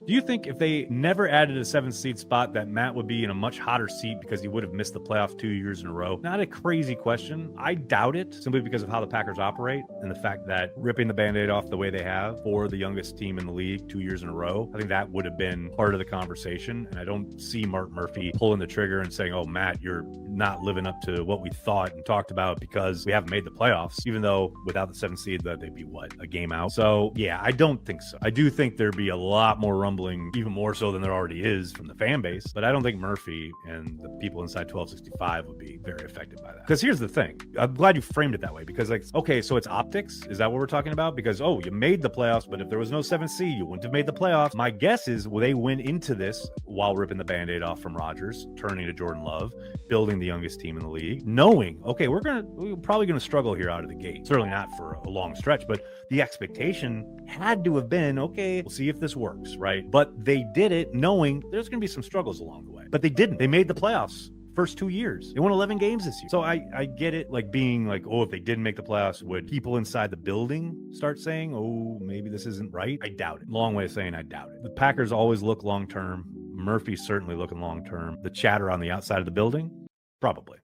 Do you think if they never added a 7th seed spot that Matt would be in a much hotter seat because he would have missed the playoffs 2 years in a row? Not a crazy question. I doubt it, simply because of how the Packers operate and the fact that ripping the Band-Aid off the way they have for the youngest team in the league 2 years in a row, I think that would have been part of the conversation. And I don't see Mark Murphy pulling the trigger and saying, oh, Matt, you're not living up to what we thought and talked about because we haven't made the playoffs, even though without the 7th seed, that they'd be what, a game out? So yeah, I don't think so. I do think there'd be a lot more rumbling, even more so than there already is from the fan base, but I don't think Murphy and the people inside 1265 would be very affected by that. Because here's the thing, I'm glad you framed it that way, because like, okay, so it's optics, is that what we're talking about? Because, oh, you made the playoffs, but if there was no 7th seed, you wouldn't have made the playoffs. My guess is, well, they went into this while ripping the Band-Aid off from Rodgers, turning to Jordan Love, building the youngest team in the league, knowing, okay, we're probably gonna struggle here out of the gate. Certainly not for a long stretch, but the expectation had to have been, okay, we'll see if this works, right? But they did it knowing there's gonna be some struggles along the way. But they didn't. They made the playoffs first 2 years. They won 11 games this year. So I get it, like being like, oh, if they didn't make the playoffs, would people inside the building start saying, oh, maybe this isn't right? I doubt it. Long way of saying I doubt it. The Packers always look long-term. Murphy's certainly looking long-term. The chatter on the outside of the building, probably.